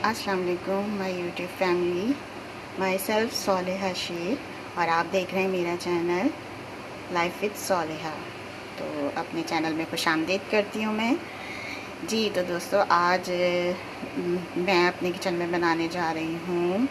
अस्सलाम वालेकुम my YouTube family, myself Soleha Shaikh और आप देख रहे हैं मेरा चैनल लाइफ विद सोलेहा। तो अपने चैनल में खुशामदीद करती हूँ मैं जी। तो दोस्तों आज मैं अपने किचन में बनाने जा रही हूँ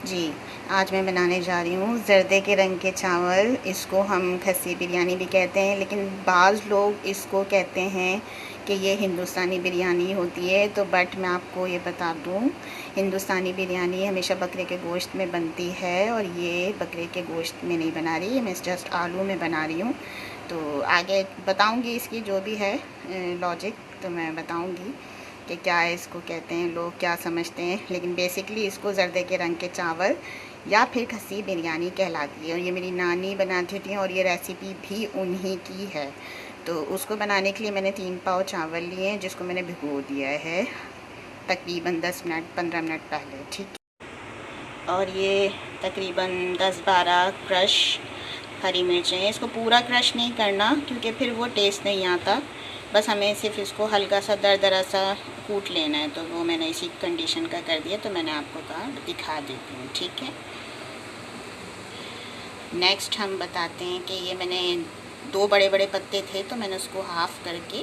जी। आज मैं बनाने जा रही हूँ जर्दे के रंग के चावल। इसको हम खस्सी बिरयानी भी कहते हैं, लेकिन बाज़ लोग इसको कहते हैं कि ये हिंदुस्तानी बिरयानी होती है। तो बट मैं आपको ये बता दूँ, हिंदुस्तानी बिरयानी हमेशा बकरे के गोश्त में बनती है और ये बकरे के गोश्त में नहीं बना रही, मैं जस्ट आलू में बना रही हूँ। तो आगे बताऊँगी इसकी जो भी है लॉजिक, तो मैं बताऊँगी कि क्या इसको कहते हैं, लोग क्या समझते हैं। लेकिन बेसिकली इसको जर्दे के रंग के चावल या फिर खस्सी बिरयानी कहलाती है। और ये मेरी नानी बनाती थी और ये रेसिपी भी उन्हीं की है। तो उसको बनाने के लिए मैंने 3 पाव चावल लिए हैं, जिसको मैंने भिगो दिया है तकरीबन 10 मिनट 15 मिनट पहले, ठीक है। और ये तकरीबन 10-12 क्रश हरी मिर्चें। इसको पूरा क्रश नहीं करना क्योंकि फिर वो टेस्ट नहीं आता, बस हमें सिर्फ इसको हल्का सा दरदरा सा कूट लेना है। तो वो मैंने इसी कंडीशन का कर दिया, तो मैंने आपको कहा दिखा देती हूँ, ठीक है। नेक्स्ट हम बताते हैं कि ये मैंने 2 बड़े बड़े पत्ते थे, तो मैंने उसको हाफ़ करके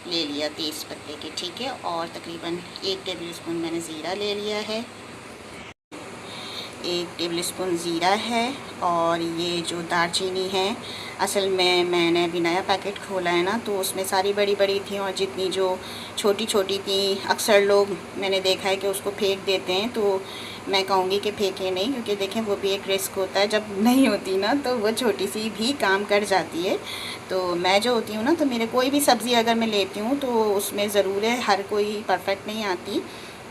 ले लिया तेज़ पत्ते के, ठीक है। और तकरीबन 1 टेबल स्पून मैंने ज़ीरा ले लिया है, 1 टेबल स्पून ज़ीरा है। और ये जो दालचीनी है, असल में मैंने अभी नया पैकेट खोला है ना, तो उसमें सारी बड़ी बड़ी थी और जितनी जो छोटी छोटी थी अक्सर लोग मैंने देखा है कि उसको फेंक देते हैं। तो मैं कहूँगी कि फेंकें नहीं, क्योंकि देखें वो भी एक रिस्क होता है, जब नहीं होती ना तो वो छोटी सी भी काम कर जाती है। तो मैं जो होती हूँ ना, तो मेरे कोई भी सब्ज़ी अगर मैं लेती हूँ तो उसमें ज़रूर है, हर कोई परफेक्ट नहीं आती।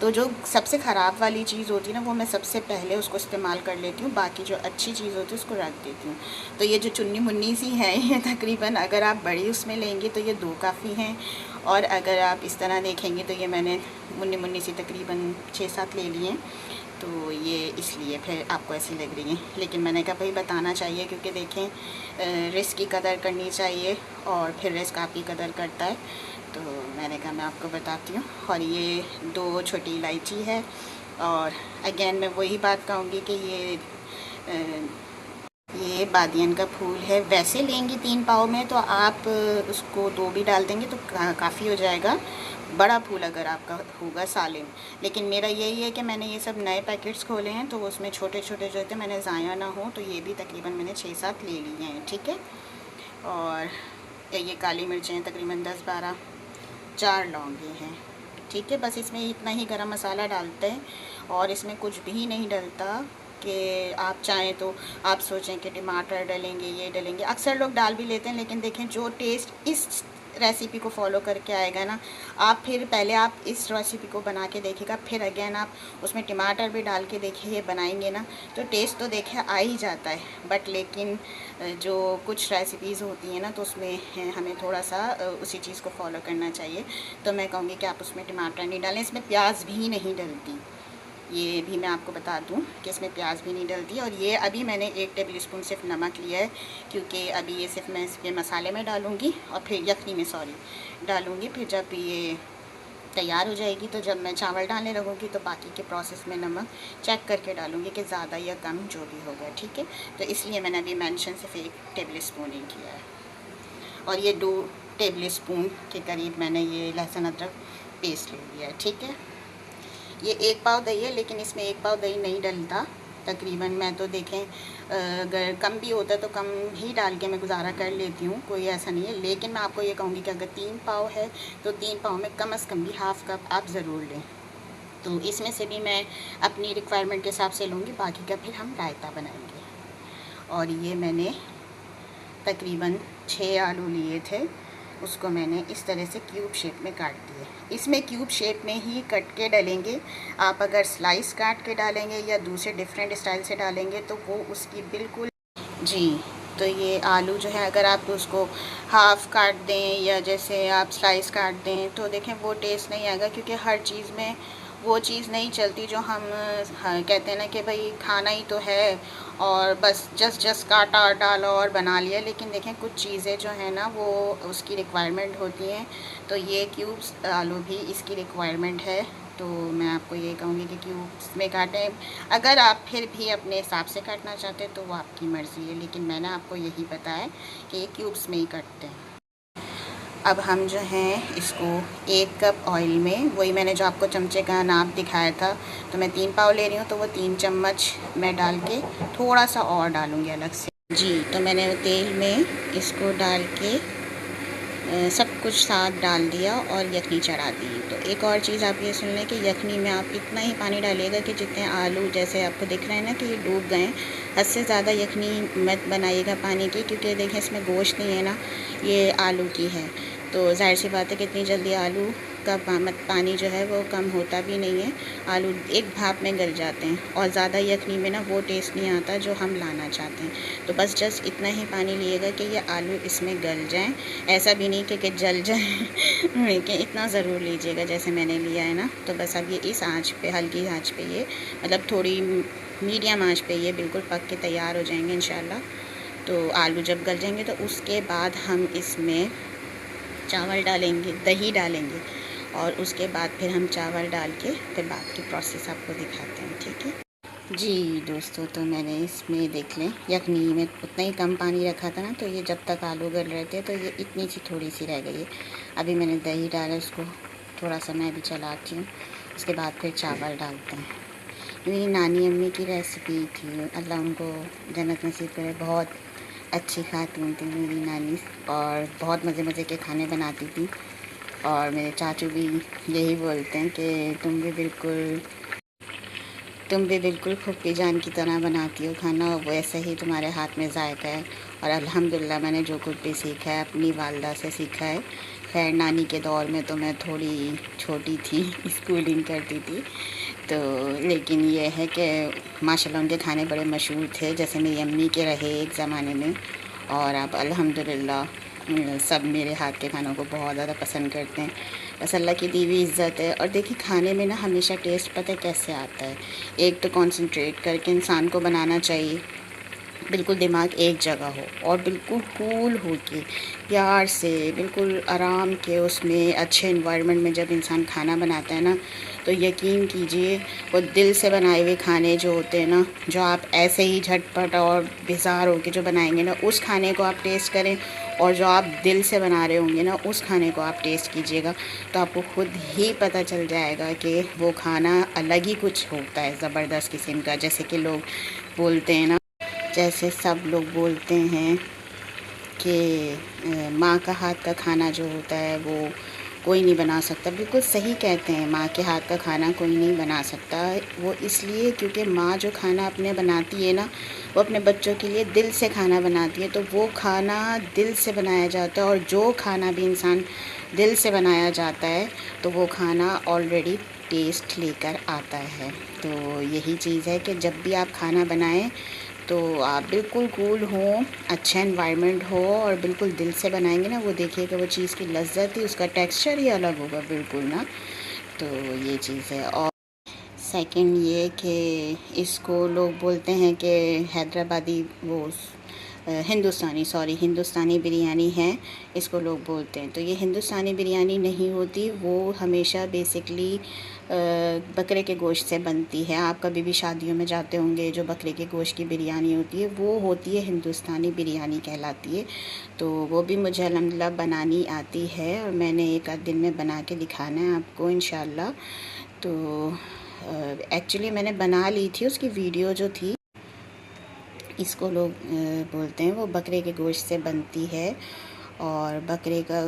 तो जो सबसे ख़राब वाली चीज़ होती है ना, वो मैं सबसे पहले उसको इस्तेमाल कर लेती हूँ, बाकी जो अच्छी चीज़ होती है उसको रख देती हूँ। तो ये जो चुन्नी मुन्नी सी है, ये तकरीबन अगर आप बड़ी उसमें लेंगे तो ये 2 काफ़ी हैं, और अगर आप इस तरह देखेंगे तो ये मैंने मुन्नी मुन्नी सी तकरीबन 6-7 ले लिए हैं। तो ये इसलिए फिर आपको ऐसी लग रही हैं, लेकिन मैंने कहा भाई बताना चाहिए, क्योंकि देखें रिस्क की कदर करनी चाहिए और फिर रिस्क आपकी कदर करता है। तो मैंने कहा मैं आपको बताती हूँ। और ये 2 छोटी इलायची है। और अगेन मैं वही बात कहूँगी कि ये बादियन का फूल है। वैसे लेंगी 3 पाव में तो आप उसको 2 भी डाल देंगे तो काफ़ी हो जाएगा, बड़ा फूल अगर आपका होगा सालिम। लेकिन मेरा यही है कि मैंने ये सब नए पैकेट्स खोले हैं, तो उसमें छोटे छोटे जो थे मैंने ज़ाया ना हो, तो ये भी तकरीबन मैंने 6-7 ले लिए हैं, ठीक है। और ये काली मिर्चें तकरीबन 10-12, 4 लौंगे हैं, ठीक है। बस इसमें इतना ही गरम मसाला डालते हैं और इसमें कुछ भी नहीं डलता। कि आप चाहें तो आप सोचें कि टमाटर डालेंगे, ये डालेंगे, अक्सर लोग डाल भी लेते हैं, लेकिन देखें जो टेस्ट इस रेसिपी को फॉलो करके आएगा ना, आप फिर पहले आप इस रेसिपी को बना के देखिएगा, फिर अगेन आप उसमें टमाटर भी डाल के देखिए बनाएंगे ना, तो टेस्ट तो देखे आ ही जाता है। बट लेकिन जो कुछ रेसिपीज़ होती हैं ना, तो उसमें हमें थोड़ा सा उसी चीज़ को फॉलो करना चाहिए। तो मैं कहूँगी कि आप उसमें टमाटर नहीं डालें, इसमें प्याज भी नहीं डलती, ये भी मैं आपको बता दूं कि इसमें प्याज भी नहीं डलती। और ये अभी मैंने 1 टेबल स्पून सिर्फ नमक लिया है, क्योंकि अभी ये सिर्फ मैं इसके मसाले में डालूँगी और फिर यखनी में डालूँगी। फिर जब ये तैयार हो जाएगी तो जब मैं चावल डालने लगूँगी तो बाकी के प्रोसेस में नमक चेक करके डालूँगी कि ज़्यादा या कम जो भी होगा, ठीक है। तो इसलिए मैंने अभी मेंशन सिर्फ 1 टेबल स्पून ही किया है। और ये 2 टेबल स्पून के करीब मैंने ये लहसुन अदरक पेस्ट ले लिया है, ठीक है। ये 1 पाव दही है, लेकिन इसमें 1 पाव दही नहीं डलता तकरीबन। मैं तो देखें अगर कम भी होता तो कम ही डाल के मैं गुजारा कर लेती हूँ, कोई ऐसा नहीं है। लेकिन मैं आपको ये कहूँगी कि अगर 3 पाव है तो 3 पाव में कम से कम भी हाफ़ कप आप ज़रूर लें। तो इसमें से भी मैं अपनी रिक्वायरमेंट के हिसाब से लूँगी, बाकी का फिर हम रायता बनाएंगे। और ये मैंने तकरीबन 6 आलू लिए थे, उसको मैंने इस तरह से क्यूब शेप में काट दिए। इसमें क्यूब शेप में ही कट के डालेंगे। आप अगर स्लाइस काट के डालेंगे या दूसरे डिफरेंट स्टाइल से डालेंगे तो वो उसकी बिल्कुल जी। तो ये आलू जो है, अगर आप उसको हाफ़ काट दें या जैसे आप स्लाइस काट दें तो देखें वो टेस्ट नहीं आएगा, क्योंकि हर चीज़ में वो चीज़ नहीं चलती जो हम कहते हैं ना कि भाई खाना ही तो है और बस जस्ट काटा डाला और बना लिया। लेकिन देखें कुछ चीज़ें जो है ना वो उसकी रिक्वायरमेंट होती हैं, तो ये क्यूब्स आलू भी इसकी रिक्वायरमेंट है तो मैं आपको ये कहूँगी कि क्यूब्स में काटें। अगर आप फिर भी अपने हिसाब से काटना चाहते हैं तो वो आपकी मर्ज़ी है, लेकिन मैंने आपको यही बताया कि ये क्यूब्स में ही कटते हैं। अब हम जो हैं इसको 1 कप ऑयल में, वही मैंने जो आपको चमचे का नाप दिखाया था, तो मैं 3 पाव ले रही हूँ, तो वो 3 चम्मच मैं डाल के थोड़ा सा और डालूँगी अलग से जी। तो मैंने तेल में इसको डाल के सब कुछ साथ डाल दिया और यखनी चढ़ा दी। तो एक और चीज़ आप ये सुन लें कि यखनी में आप इतना ही पानी डालिएगा कि जितने आलू, जैसे आपको दिख रहे हैं ना कि ये डूब गए, हद से ज़्यादा यखनी मत बनाइएगा पानी की, क्योंकि देखें इसमें गोश्त नहीं है ना, ये आलू की है। तो ज़ाहिर सी बात है कि इतनी जल्दी आलू का पानी जो है वो कम होता भी नहीं है, आलू एक भाप में गल जाते हैं, और ज़्यादा यखनी में ना वो टेस्ट नहीं आता जो हम लाना चाहते हैं। तो बस जस्ट इतना ही पानी लिएगा कि ये आलू इसमें गल जाएं, ऐसा भी नहीं कि जल जाए लेकिन इतना ज़रूर लीजिएगा जैसे मैंने लिया है ना। तो बस अब ये इस आँच पे, हल्की आँच पे, ये मतलब थोड़ी मीडियम आँच पे ये बिल्कुल पक के तैयार हो जाएंगे इंशाल्लाह। तो आलू जब गल जाएंगे तो उसके बाद हम इसमें चावल डालेंगे, दही डालेंगे, और उसके बाद फिर हम चावल डाल के फिर बाद की प्रोसेस आपको दिखाते हैं, ठीक है जी। दोस्तों, तो मैंने इसमें देख लें यखनी में उतना ही कम पानी रखा था ना, तो ये जब तक आलू गल रहे थे तो ये इतनी सी थोड़ी सी रह गई है। अभी मैंने दही डाला, उसको थोड़ा सा मैं भी चलाती हूँ, उसके बाद फिर चावल डालते हैं। मेरी नानी अम्मी की रेसिपी थी, अल्लाह उनको जन्नत नसीब करे। बहुत अच्छी खातून थी मेरी नानी, और बहुत मज़े मज़े के खाने बनाती थी। और मेरे चाचू भी यही बोलते हैं कि तुम भी बिल्कुल फूफी जान की तरह बनाती हो खाना, और वैसे ही तुम्हारे हाथ में जायका है। और अल्हम्दुलिल्लाह मैंने जो कुछ भी सीखा है अपनी वालदा से सीखा है। खैर, नानी के दौर में तो मैं थोड़ी छोटी थी, स्कूलिंग करती थी, तो लेकिन ये है कि माशाल्लाह उनके खाने बड़े मशहूर थे, जैसे मेरी अम्मी के रहे एक ज़माने में। और अब अल्हम्दुलिल्लाह सब मेरे हाथ के खानों को बहुत ज़्यादा पसंद करते हैं। बस अल्लाह की दी हुई इज़्ज़त है। और देखिए, खाने में ना हमेशा टेस्ट पता है कैसे आता है, एक तो कंसंट्रेट करके इंसान को बनाना चाहिए, बिल्कुल दिमाग एक जगह हो, और बिल्कुल कूल हो के प्यार से, बिल्कुल आराम के उसमें अच्छे इन्वायरमेंट में जब इंसान खाना बनाता है ना, तो यकीन कीजिए वो दिल से बनाए हुए खाने जो होते हैं ना, जो आप ऐसे ही झटपट और बेजार होके जो बनाएंगे ना, उस खाने को आप टेस्ट करें, और जो आप दिल से बना रहे होंगे ना, उस खाने को आप टेस्ट कीजिएगा, तो आपको खुद ही पता चल जाएगा कि वो खाना अलग ही कुछ होता है, ज़बरदस्त किस्म का। जैसे कि लोग बोलते हैं ना, जैसे सब लोग बोलते हैं कि माँ का हाथ का खाना जो होता है वो कोई नहीं बना सकता। बिल्कुल सही कहते हैं, माँ के हाथ का खाना कोई नहीं बना सकता। वो इसलिए क्योंकि माँ जो खाना अपने बनाती है ना, वो अपने बच्चों के लिए दिल से खाना बनाती है, तो वो खाना दिल से बनाया जाता है। और जो खाना भी इंसान दिल से बनाया जाता है तो वो खाना ऑलरेडी टेस्ट लेकर आता है। तो यही चीज़ है कि जब भी आप खाना बनाएं तो आप बिल्कुल कूल हों, अच्छा एनवायरनमेंट हो, और बिल्कुल दिल से बनाएंगे ना, वो देखिएगा वो चीज़ की लज्जत ही, उसका टेक्सचर ही अलग होगा बिल्कुल ना। तो ये चीज़ है। और सेकंड ये कि इसको लोग बोलते हैं कि हैदराबादी वो हिंदुस्तानी बिरयानी है, इसको लोग बोलते हैं। तो ये हिंदुस्तानी बिरयानी नहीं होती, वो हमेशा बेसिकली बकरे के गोश्त से बनती है। आप कभी भी शादियों में जाते होंगे, जो बकरे के गोश्त की बिरयानी होती है वो होती है हिंदुस्तानी बिरयानी कहलाती है। तो वो भी मुझे अल्हम्दुलिल्लाह बनानी आती है, और मैंने एक आध दिन में बना के दिखाना है आपको इंशाल्लाह। तो एक्चुअली मैंने बना ली थी, उसकी वीडियो जो थी, इसको लोग बोलते हैं वो बकरे के गोश्त से बनती है। और बकरे का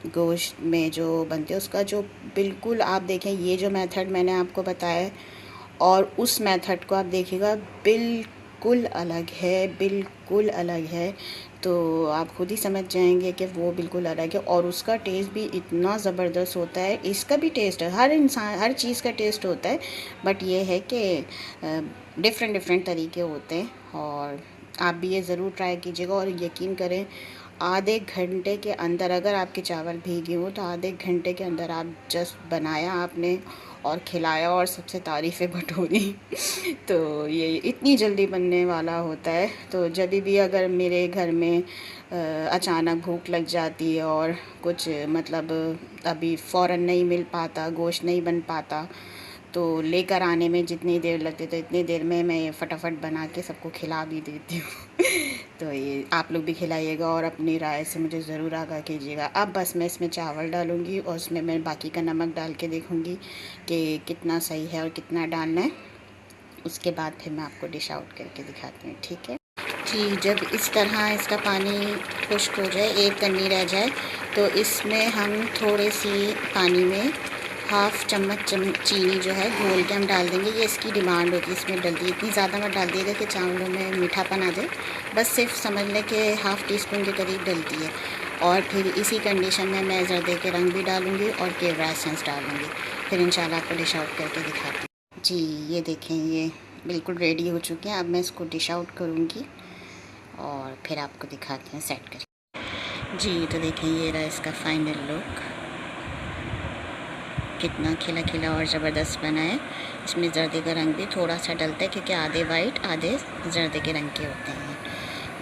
गोश्त में जो बनते हैं उसका जो बिल्कुल आप देखें, ये जो मेथड मैंने आपको बताया है और उस मेथड को आप देखिएगा, बिल्कुल अलग है, बिल्कुल अलग है। तो आप खुद ही समझ जाएंगे कि वो बिल्कुल अलग है, और उसका टेस्ट भी इतना ज़बरदस्त होता है। इसका भी टेस्ट है, हर इंसान हर चीज़ का टेस्ट होता है, बट ये है कि डिफरेंट तरीके होते हैं। और आप भी ये ज़रूर ट्राई कीजिएगा, और यकीन करें आधे घंटे के अंदर, अगर आपके चावल भीगे हों तो आधे घंटे के अंदर आप जस्ट बनाया आपने, और खिलाया और सबसे तारीफ़ें बटोरी। तो ये इतनी जल्दी बनने वाला होता है। तो जब भी अगर मेरे घर में अचानक भूख लग जाती है और कुछ मतलब अभी फ़ौरन नहीं मिल पाता, गोश्त नहीं बन पाता, तो लेकर आने में जितनी देर लगती है तो इतनी देर में मैं फटाफट बना के सबको खिला भी देती हूँ। तो ये आप लोग भी खिलाइएगा और अपनी राय से मुझे ज़रूर आगाह कीजिएगा। अब बस मैं इसमें चावल डालूँगी और उसमें मैं बाकी का नमक डाल के देखूँगी कि कितना सही है और कितना डालना है। उसके बाद फिर मैं आपको डिश आउट करके दिखाती हूँ, ठीक है जी। जब इस तरह इसका पानी खुश्क हो जाए, एक कन्नी रह जाए, तो इसमें हम थोड़ी सी पानी में हाफ़ चम्मच चीनी जो है घोल के हम डाल देंगे। ये इसकी डिमांड होती है इसमें डलती है, इतनी ज़्यादा मत डाल दिएगा कि चावलों में मीठापन आ जाए, बस सिर्फ समझ लें कि हाफ़ टी स्पून के करीब डलती है। और फिर इसी कंडीशन में मैं जर्दे के रंग भी डालूँगी और केवड़ा एसेंस डालूँगी। फिर इंशाल्लाह आपको डिश आउट करके दिखाती हूँ जी। ये देखें, ये बिल्कुल रेडी हो चुके हैं। अब मैं इसको डिश आउट करूँगी और फिर आपको दिखाते हैं सेट करके जी। तो देखें, ये रहा इसका फाइनल लुक, कितना खिला खिला और ज़बरदस्त बना है। इसमें जर्दे का रंग भी थोड़ा सा डलता है क्योंकि आधे वाइट आधे जर्दे के रंग के होते हैं।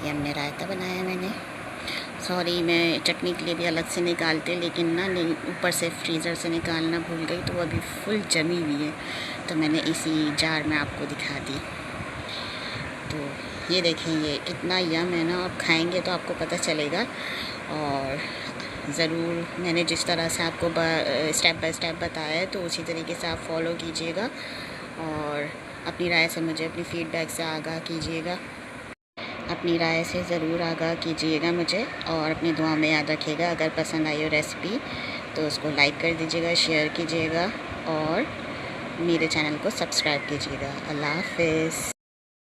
ये हमने रायता बनाया मैंने, सॉरी मैं चटनी के लिए भी अलग से निकालते, लेकिन ना नहीं, ऊपर से फ्रीज़र से निकालना भूल गई, तो वो अभी फुल जमी हुई है, तो मैंने इसी जार में आपको दिखा दी। तो ये देखें, ये कितना यम है ना, आप खाएंगे तो आपको पता चलेगा। और ज़रूर मैंने जिस तरह से आपको स्टेप बाय स्टेप बताया है, तो उसी तरीके से आप फॉलो कीजिएगा और अपनी राय से मुझे अपनी फ़ीडबैक से आगाह कीजिएगा। अपनी राय से ज़रूर आगाह कीजिएगा मुझे और अपनी दुआ में याद रखिएगा। अगर पसंद आई हो रेसिपी तो उसको लाइक कर दीजिएगा, शेयर कीजिएगा और मेरे चैनल को सब्सक्राइब कीजिएगा। अल्लाह हाफ़िज़।